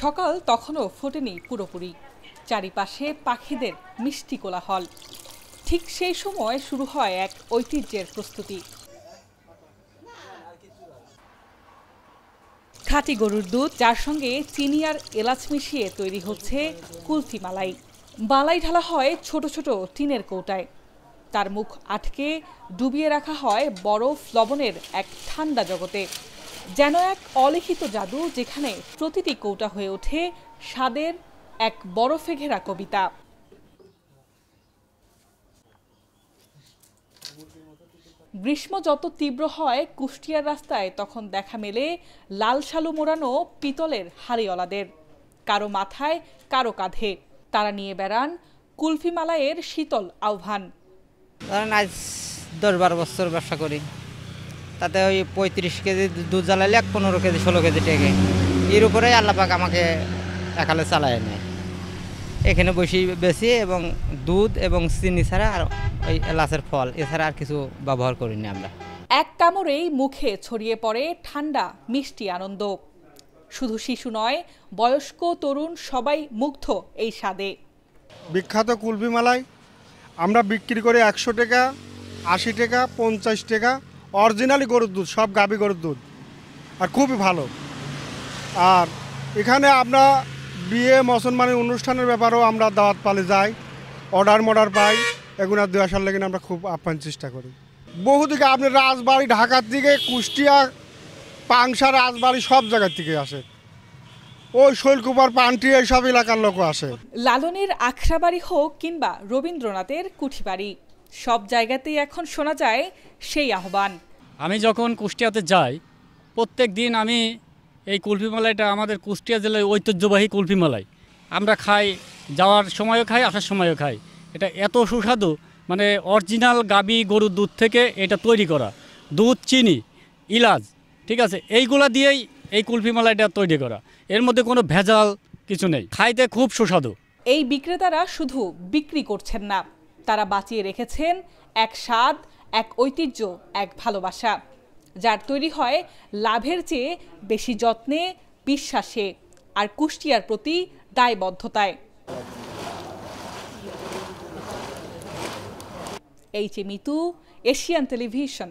সকাল তখনও ফোটেনি পুরোপুরি, চারিপাশে পাখিদের মিষ্টি কোলাহল। ঠিক সেই সময় শুরু হয় এক ঐতিহ্যের প্রস্তুতি। খাঁটি গরুর দুধ, যার সঙ্গে চিনি আর এলাচ মিশিয়ে তৈরি হচ্ছে কুলফি মালাই। বালাই ঢালা হয় ছোট ছোট টিনের কৌটায়, তার মুখ আটকে ডুবিয়ে রাখা হয় বরফ লবণের এক ঠান্ডা জগতে। যেন এক অলিখিত জাদু, যেখানে প্রতিটি কৌটা হয়ে ওঠে স্বাদের এক বরফে ঘেরা কবিতা। গ্রীষ্ম যত তীব্র হয় কুষ্টিয়ার রাস্তায়, তখন দেখা মেলে লাল শালু মোড়ানো পিতলের হাড়িওয়ালাদের, কারো মাথায় কারো কাঁধে। তারা নিয়ে বেড়ান কুলফি মালাইয়ের শীতল আহ্বান। আজ 10-12 বছর ব্যবসা করি, তাতে ওই 35 কেজি দুধ জ্বালাইলে 15 কেজি 16 কেজি টেকে, এর উপরে আল্লাহ পাক আমাকে একালে চালায় নেয়। এখানে বসি বেশি এবং দুধ এবং চিনি ছাড়া আর ওই এলাচের ফল এছাড়া আর কিছু ব্যবহার করিনি আমরা। এক কামড়েই মুখে ছড়িয়ে পড়ে ঠান্ডা মিষ্টি আনন্দ। শুধু শিশু নয়, বয়স্ক তরুণ সবাই মুগ্ধ এই স্বাদে। বিখ্যাত কুলফি মালাই আমরা বিক্রি করি 100 টাকা, 80 টাকা, 50 টাকা। অরিজিনালি গরুর দুধ, সব গাভী গরুর দুধ, আর খুবই ভালো। আর এখানে আমরা বিয়ে মুসলমানের অনুষ্ঠানের ব্যাপারেও আমরা দাওয়াত পালে যাই, অর্ডার পাই, এগুলো 2 আসার লেগে আমরা খুব আপ্যায়ন চেষ্টা করি। বহুদিকে আপনি রাজবাড়ি, ঢাকার দিকে, কুষ্টিয়া, পাংশা, রাজবাড়ি সব জায়গার থেকে আসে, ওই শৈলকুপার, পান্টি এইসব এলাকার লোকও আসে। লালনের আখড়াবাড়ি হোক কিংবা রবীন্দ্রনাথের কুঠিবাড়ি, সব জায়গাতেই এখন শোনা যায় সেই আহ্বান। আমি যখন কুষ্টিয়াতে যাই, প্রত্যেক দিন আমি এই কুলফি মালাইটা, আমাদের কুষ্টিয়া জেলায় ঐতিহ্যবাহী কুলফি মালাই আমরা খাই, যাওয়ার সময়ও খাই, আসার সময়ও খাই। এটা এত সুস্বাদু, মানে অরিজিনাল গাবি গরুর দুধ থেকে এটা তৈরি করা, দুধ, চিনি, ইলাচ, ঠিক আছে, এইগুলা দিয়েই এই কুলফি মালাইটা তৈরি করা, এর মধ্যে কোনো ভেজাল কিছু নেই, খাইতে খুব সুস্বাদু। এই বিক্রেতারা শুধু বিক্রি করছেন না, তারা বাঁচিয়ে রেখেছেন এক স্বাদ, এক ঐতিহ্য, এক ভালোবাসা, যার তৈরি হয় লাভের চেয়ে বেশি যত্নে, বিশ্বাসে আর কুষ্টিয়ার প্রতি দায়বদ্ধতায়। H A Mitu, Asian television.